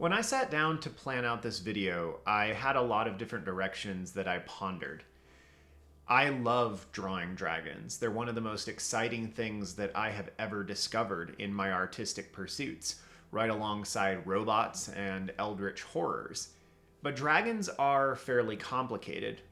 When I sat down to plan out this video, I had a lot of different directions that I pondered. I love drawing dragons. They're one of the most exciting things that I have ever discovered in my artistic pursuits, right alongside robots and eldritch horrors. But dragons are fairly complicated,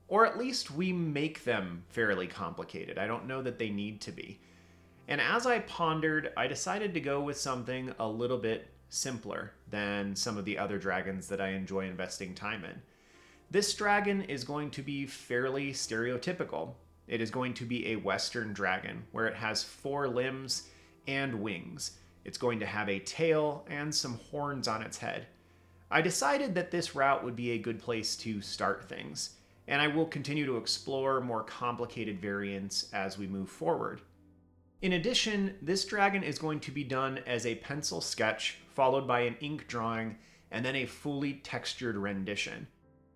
or at least we make them fairly complicated. I don't know that they need to be. And as I pondered, I decided to go with something a little bit simpler than some of the other dragons that I enjoy investing time in. This dragon is going to be fairly stereotypical. It is going to be a Western dragon where it has 4 limbs and wings. It's going to have a tail and some horns on its head. I decided that this route would be a good place to start things, and I will continue to explore more complicated variants as we move forward. In addition, this dragon is going to be done as a pencil sketch, followed by an ink drawing, and then a fully textured rendition.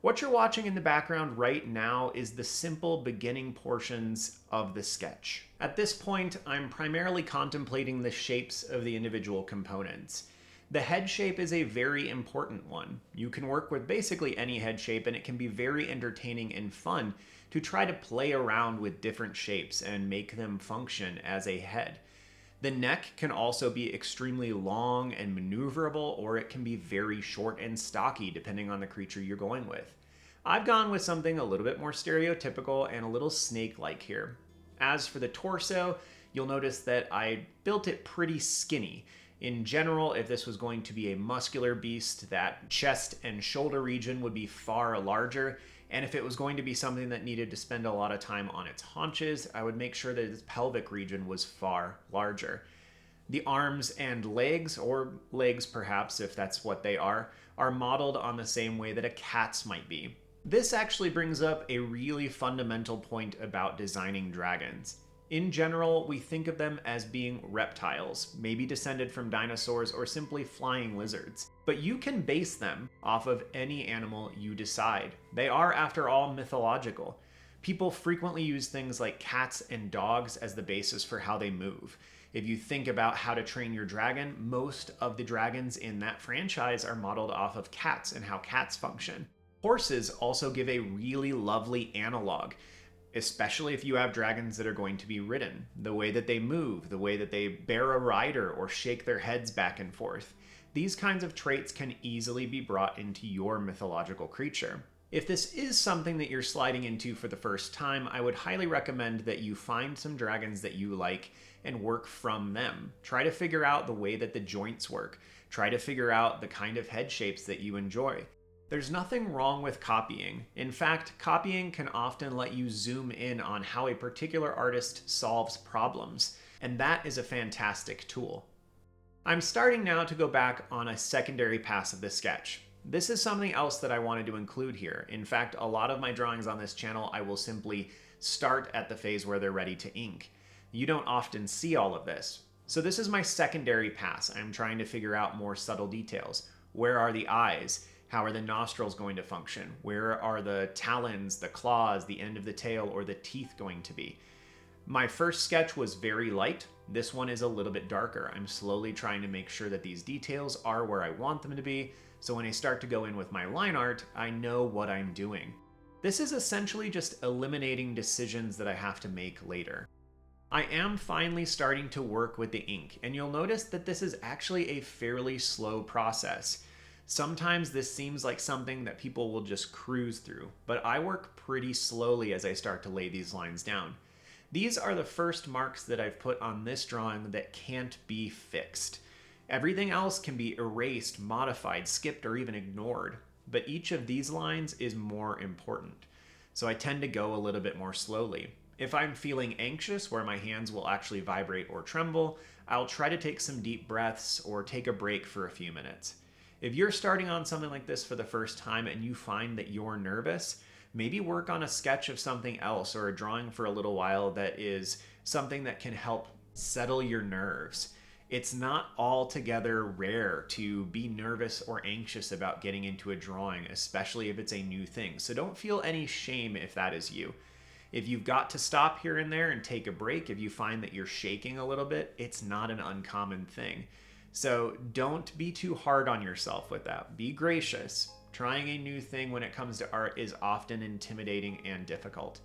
What you're watching in the background right now is the simple beginning portions of the sketch. At this point, I'm primarily contemplating the shapes of the individual components. The head shape is a very important one. You can work with basically any head shape, and it can be very entertaining and fun to try to play around with different shapes and make them function as a head. The neck can also be extremely long and maneuverable, or it can be very short and stocky depending on the creature you're going with. I've gone with something a little bit more stereotypical and a little snake-like here. As for the torso, you'll notice that I built it pretty skinny. In general, if this was going to be a muscular beast, that chest and shoulder region would be far larger. And if it was going to be something that needed to spend a lot of time on its haunches, I would make sure that its pelvic region was far larger. The arms and legs, or legs perhaps if that's what they are modeled on the same way that a cat's might be. This actually brings up a really fundamental point about designing dragons. In general, we think of them as being reptiles, maybe descended from dinosaurs or simply flying lizards. But you can base them off of any animal you decide. They are, after all, mythological. People frequently use things like cats and dogs as the basis for how they move. If you think about How to Train Your Dragon, most of the dragons in that franchise are modeled off of cats and how cats function. Horses also give a really lovely analog, especially if you have dragons that are going to be ridden. The way that they move, the way that they bear a rider or shake their heads back and forth. These kinds of traits can easily be brought into your mythological creature. If this is something that you're sliding into for the first time, I would highly recommend that you find some dragons that you like and work from them. Try to figure out the way that the joints work. Try to figure out the kind of head shapes that you enjoy. There's nothing wrong with copying. In fact, copying can often let you zoom in on how a particular artist solves problems, and that is a fantastic tool. I'm starting now to go back on a secondary pass of the sketch. This is something else that I wanted to include here. In fact, a lot of my drawings on this channel, I will simply start at the phase where they're ready to ink. You don't often see all of this. So this is my secondary pass. I'm trying to figure out more subtle details. Where are the eyes? How are the nostrils going to function? Where are the talons, the claws, the end of the tail, or the teeth going to be? My first sketch was very light. This one is a little bit darker. I'm slowly trying to make sure that these details are where I want them to be, so when I start to go in with my line art, I know what I'm doing. This is essentially just eliminating decisions that I have to make later. I am finally starting to work with the ink, and you'll notice that this is actually a fairly slow process. Sometimes this seems like something that people will just cruise through, but I work pretty slowly as I start to lay these lines down. These are the first marks that I've put on this drawing that can't be fixed. Everything else can be erased, modified, skipped, or even ignored, but each of these lines is more important. So I tend to go a little bit more slowly. If I'm feeling anxious, where my hands will actually vibrate or tremble, I'll try to take some deep breaths or take a break for a few minutes. If you're starting on something like this for the first time and you find that you're nervous, maybe work on a sketch of something else or a drawing for a little while that is something that can help settle your nerves. It's not altogether rare to be nervous or anxious about getting into a drawing, especially if it's a new thing. So don't feel any shame if that is you. If you've got to stop here and there and take a break, if you find that you're shaking a little bit, it's not an uncommon thing. So don't be too hard on yourself with that. Be gracious. Trying a new thing when it comes to art is often intimidating and difficult.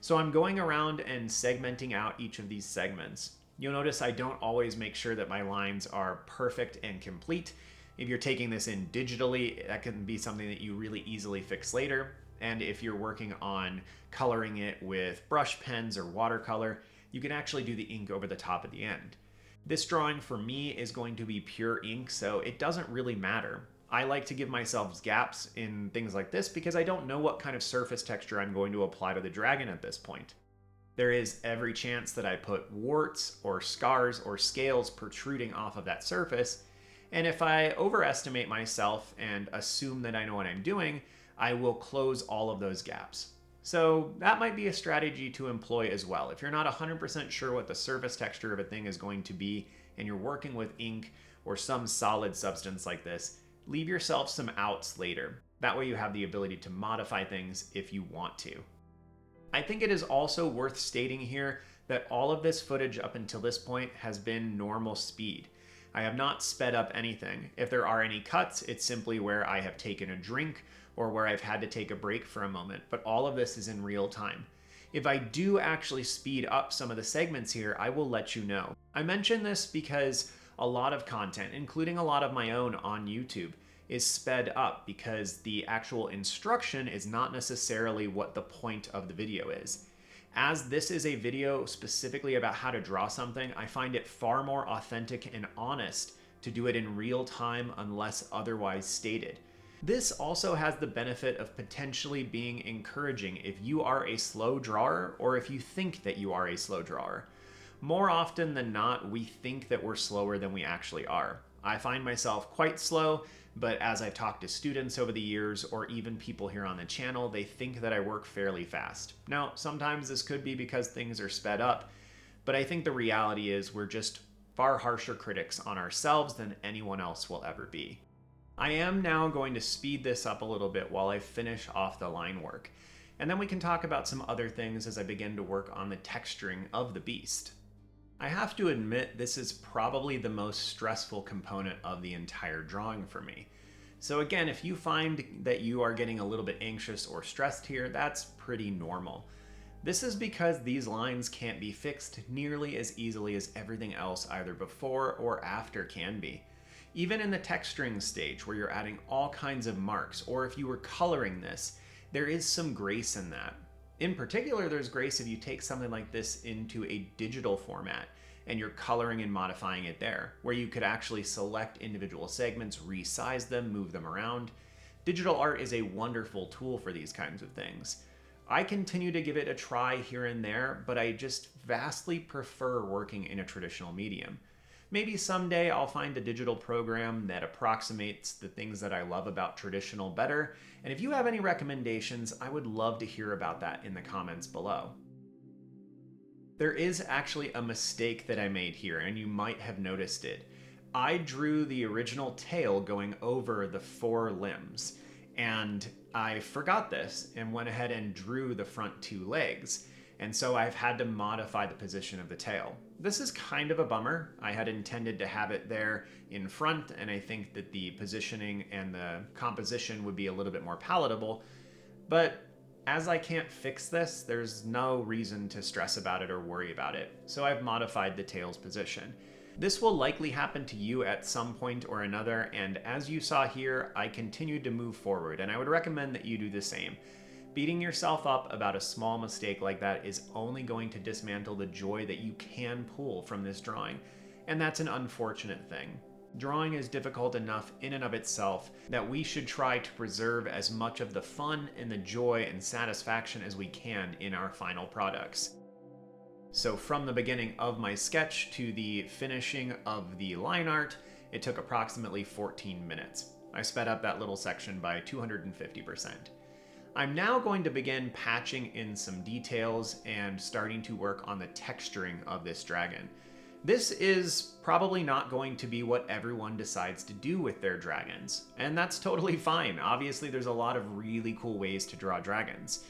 So I'm going around and segmenting out each of these segments. You'll notice I don't always make sure that my lines are perfect and complete. If you're taking this in digitally, that can be something that you really easily fix later. And if you're working on coloring it with brush pens or watercolor, you can actually do the ink over the top at the end. This drawing for me is going to be pure ink, so it doesn't really matter. I like to give myself gaps in things like this because I don't know what kind of surface texture I'm going to apply to the dragon at this point. There is every chance that I put warts or scars or scales protruding off of that surface, and if I overestimate myself and assume that I know what I'm doing, I will close all of those gaps. So that might be a strategy to employ as well. If you're not 100% sure what the surface texture of a thing is going to be and you're working with ink or some solid substance like this, leave yourself some outs later. That way you have the ability to modify things if you want to. I think it is also worth stating here that all of this footage up until this point has been normal speed. I have not sped up anything. If there are any cuts, it's simply where I have taken a drink or where I've had to take a break for a moment, but all of this is in real time. If I do actually speed up some of the segments here, I will let you know. I mention this because a lot of content, including a lot of my own on YouTube, is sped up because the actual instruction is not necessarily what the point of the video is. As this is a video specifically about how to draw something, I find it far more authentic and honest to do it in real time unless otherwise stated. This also has the benefit of potentially being encouraging if you are a slow drawer or if you think that you are a slow drawer. More often than not, we think that we're slower than we actually are. I find myself quite slow, but as I've talked to students over the years or even people here on the channel, they think that I work fairly fast. Now, sometimes this could be because things are sped up, but I think the reality is we're just far harsher critics on ourselves than anyone else will ever be. I am now going to speed this up a little bit while I finish off the line work, and then we can talk about some other things as I begin to work on the texturing of the beast. I have to admit this is probably the most stressful component of the entire drawing for me. So again, if you find that you are getting a little bit anxious or stressed here, that's pretty normal. This is because these lines can't be fixed nearly as easily as everything else either before or after can be. Even in the texturing stage where you're adding all kinds of marks, or if you were coloring this, there is some grace in that. In particular, there's grace if you take something like this into a digital format and you're coloring and modifying it there, where you could actually select individual segments, resize them, move them around. Digital art is a wonderful tool for these kinds of things. I continue to give it a try here and there, but I just vastly prefer working in a traditional medium. Maybe someday I'll find a digital program that approximates the things that I love about traditional better, and if you have any recommendations, I would love to hear about that in the comments below. There is actually a mistake that I made here, and you might have noticed it. I drew the original tail going over the 4 limbs, and I forgot this and went ahead and drew the front 2 legs. And so I've had to modify the position of the tail. This is kind of a bummer. I had intended to have it there in front, and I think that the positioning and the composition would be a little bit more palatable. But as I can't fix this, there's no reason to stress about it or worry about it. So I've modified the tail's position. This will likely happen to you at some point or another, and as you saw here, I continued to move forward, and I would recommend that you do the same. Beating yourself up about a small mistake like that is only going to dismantle the joy that you can pull from this drawing, and that's an unfortunate thing. Drawing is difficult enough in and of itself that we should try to preserve as much of the fun and the joy and satisfaction as we can in our final products. So from the beginning of my sketch to the finishing of the line art, it took approximately 14 minutes. I sped up that little section by 250%. I'm now going to begin patching in some details and starting to work on the texturing of this dragon. This is probably not going to be what everyone decides to do with their dragons, and that's totally fine. Obviously, there's a lot of really cool ways to draw dragons.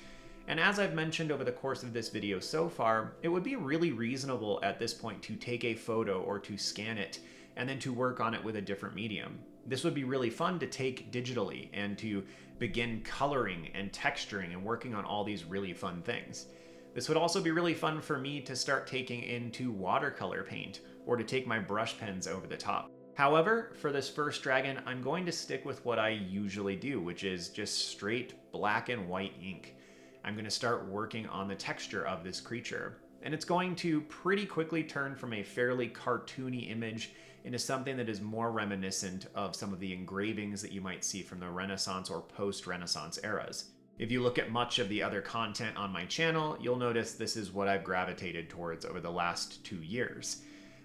And as I've mentioned over the course of this video so far, it would be really reasonable at this point to take a photo or to scan it and then to work on it with a different medium. This would be really fun to take digitally and to begin coloring and texturing and working on all these really fun things. This would also be really fun for me to start taking into watercolor paint or to take my brush pens over the top. However, for this first dragon, I'm going to stick with what I usually do, which is just straight black and white ink. I'm going to start working on the texture of this creature, and it's going to pretty quickly turn from a fairly cartoony image into something that is more reminiscent of some of the engravings that you might see from the Renaissance or post-Renaissance eras. If you look at much of the other content on my channel, you'll notice this is what I've gravitated towards over the last 2 years.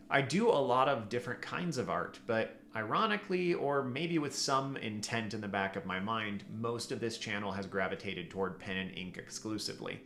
I do a lot of different kinds of art, but ironically, or maybe with some intent in the back of my mind, most of this channel has gravitated toward pen and ink exclusively.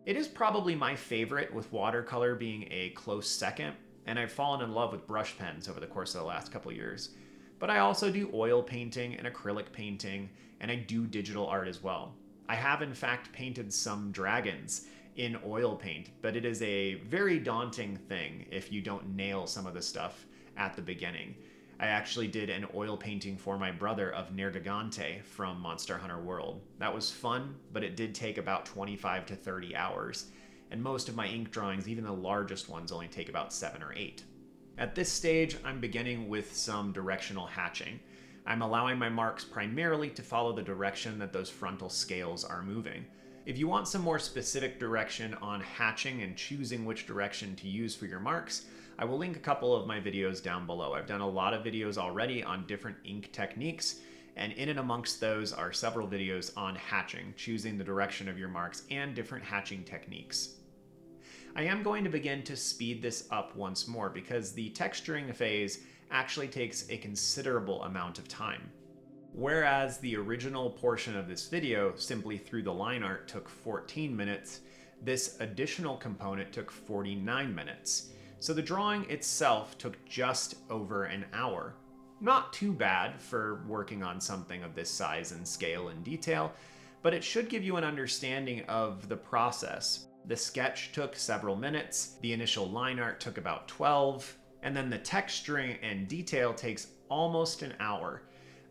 It is probably my favorite, with watercolor being a close second, and I've fallen in love with brush pens over the course of the last couple years. But I also do oil painting and acrylic painting, and I do digital art as well. I have in fact painted some dragons in oil paint, but it is a very daunting thing if you don't nail some of the stuff at the beginning. I actually did an oil painting for my brother of Nergigante from Monster Hunter World. That was fun, but it did take about 25 to 30 hours, and most of my ink drawings, even the largest ones, only take about 7 or 8. At this stage, I'm beginning with some directional hatching. I'm allowing my marks primarily to follow the direction that those frontal scales are moving. If you want some more specific direction on hatching and choosing which direction to use for your marks, I will link a couple of my videos down below. I've done a lot of videos already on different ink techniques, and in and amongst those are several videos on hatching, choosing the direction of your marks and different hatching techniques. I am going to begin to speed this up once more because the texturing phase actually takes a considerable amount of time. Whereas the original portion of this video, simply through the line art, took 14 minutes, this additional component took 49 minutes. So the drawing itself took just over an hour. Not too bad for working on something of this size and scale and detail, but it should give you an understanding of the process. The sketch took several minutes, the initial line art took about 12, and then the texturing and detail takes almost an hour.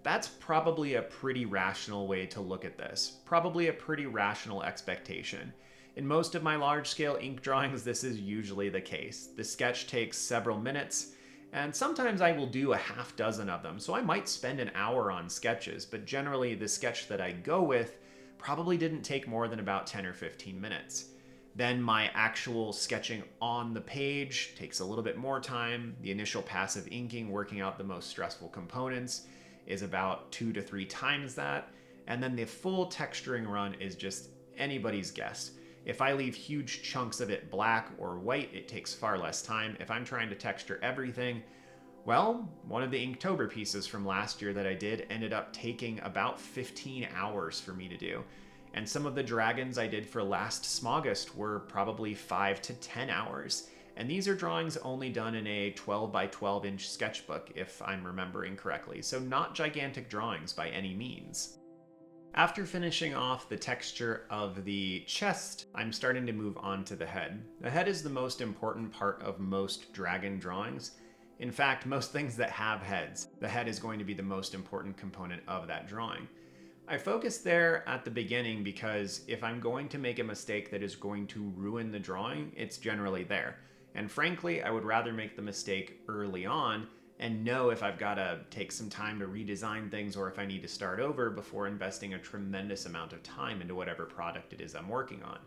That's probably a pretty rational way to look at this. Probably a pretty rational expectation. In most of my large-scale ink drawings, this is usually the case. The sketch takes several minutes, and sometimes I will do a half dozen of them, so I might spend an hour on sketches, but generally the sketch that I go with probably didn't take more than about 10 or 15 minutes. Then my actual sketching on the page takes a little bit more time. The initial passive inking, working out the most stressful components, is about 2 to 3 times that. And then the full texturing run is just anybody's guess. If I leave huge chunks of it black or white, it takes far less time. If I'm trying to texture everything, well, one of the Inktober pieces from last year that I did ended up taking about 15 hours for me to do. And some of the dragons I did for last Smaugust were probably 5 to 10 hours. And these are drawings only done in a 12 by 12 inch sketchbook, if I'm remembering correctly, so not gigantic drawings by any means. After finishing off the texture of the chest, I'm starting to move on to the head. The head is the most important part of most dragon drawings. In fact, most things that have heads, the head is going to be the most important component of that drawing. I focus there at the beginning because if I'm going to make a mistake that is going to ruin the drawing, it's generally there. And frankly, I would rather make the mistake early on and know if I've got to take some time to redesign things or if I need to start over before investing a tremendous amount of time into whatever product it is I'm working on.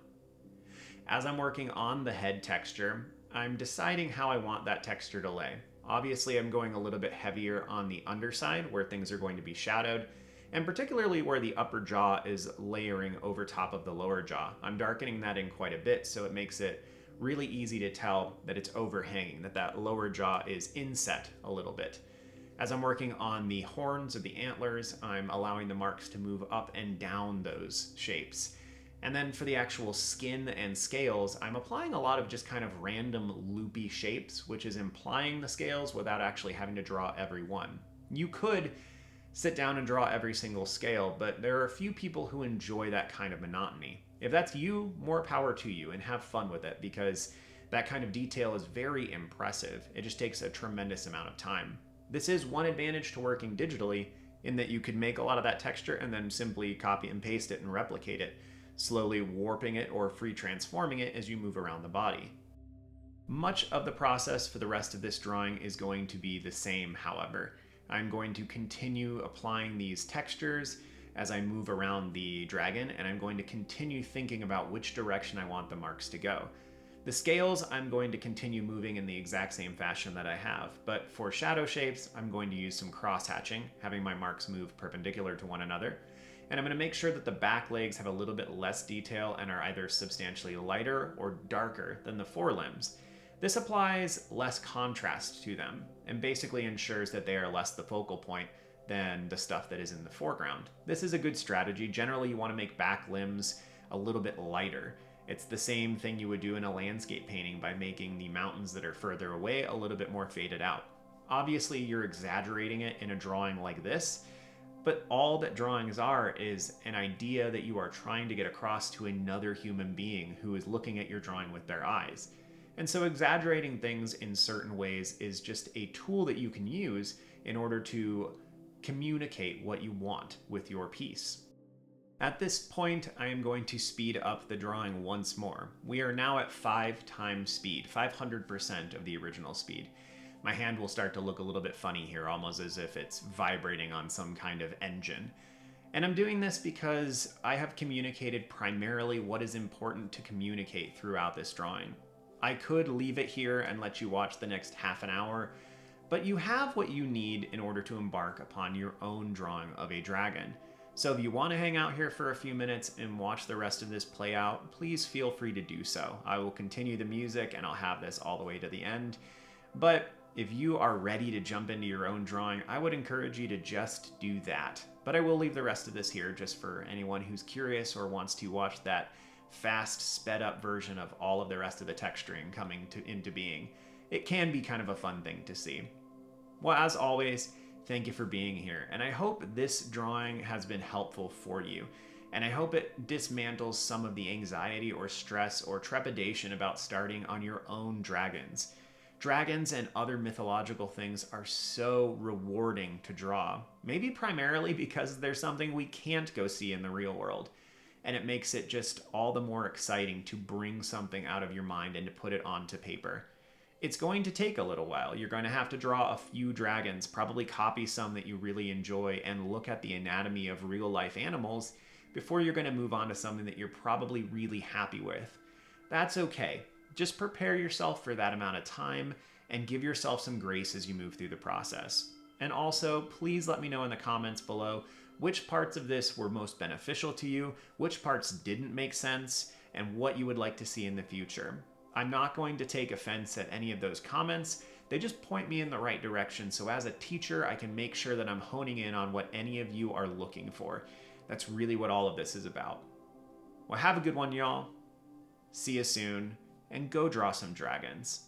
As I'm working on the head texture, I'm deciding how I want that texture to lay. Obviously, I'm going a little bit heavier on the underside where things are going to be shadowed, and particularly where the upper jaw is layering over top of the lower jaw. I'm darkening that in quite a bit, so it makes it really easy to tell that it's overhanging, that lower jaw is inset a little bit. As I'm working on the horns of the antlers, I'm allowing the marks to move up and down those shapes. And then for the actual skin and scales, I'm applying a lot of just kind of random loopy shapes, which is implying the scales without actually having to draw every one. You could sit down and draw every single scale, but there are a few people who enjoy that kind of monotony. If that's you, more power to you and have fun with it because that kind of detail is very impressive. It just takes a tremendous amount of time. This is one advantage to working digitally, in that you could make a lot of that texture and then simply copy and paste it and replicate it, slowly warping it or free transforming it as you move around the body. Much of the process for the rest of this drawing is going to be the same, however. I'm going to continue applying these textures as I move around the dragon, and I'm going to continue thinking about which direction I want the marks to go. The scales, I'm going to continue moving in the exact same fashion that I have, but for shadow shapes, I'm going to use some cross-hatching, having my marks move perpendicular to one another. And I'm going to make sure that the back legs have a little bit less detail and are either substantially lighter or darker than the forelimbs. This applies less contrast to them and basically ensures that they are less the focal point than the stuff that is in the foreground. This is a good strategy. Generally, you want to make back limbs a little bit lighter. It's the same thing you would do in a landscape painting by making the mountains that are further away a little bit more faded out. Obviously, you're exaggerating it in a drawing like this, but all that drawings are is an idea that you are trying to get across to another human being who is looking at your drawing with their eyes. And so exaggerating things in certain ways is just a tool that you can use in order to communicate what you want with your piece. At this point, I am going to speed up the drawing once more. We are now at 5 times speed, 500% of the original speed. My hand will start to look a little bit funny here, almost as if it's vibrating on some kind of engine. And I'm doing this because I have communicated primarily what is important to communicate throughout this drawing. I could leave it here and let you watch the next half an hour, but you have what you need in order to embark upon your own drawing of a dragon. So if you want to hang out here for a few minutes and watch the rest of this play out, please feel free to do so. I will continue the music and I'll have this all the way to the end. But if you are ready to jump into your own drawing, I would encourage you to just do that. But I will leave the rest of this here just for anyone who's curious or wants to watch that fast, sped up version of all of the rest of the texturing coming into being. It can be kind of a fun thing to see. Well, as always, thank you for being here, and I hope this drawing has been helpful for you, and I hope it dismantles some of the anxiety or stress or trepidation about starting on your own dragons. Dragons and other mythological things are so rewarding to draw, maybe primarily because there's something we can't go see in the real world, and it makes it just all the more exciting to bring something out of your mind and to put it onto paper. It's going to take a little while. You're going to have to draw a few dragons, probably copy some that you really enjoy, and look at the anatomy of real-life animals before you're going to move on to something that you're probably really happy with. That's okay. Just prepare yourself for that amount of time and give yourself some grace as you move through the process. And also, please let me know in the comments below which parts of this were most beneficial to you, which parts didn't make sense, and what you would like to see in the future. I'm not going to take offense at any of those comments. They just point me in the right direction, so as a teacher, I can make sure that I'm honing in on what any of you are looking for. That's really what all of this is about. Well, have a good one, y'all. See you soon, and go draw some dragons.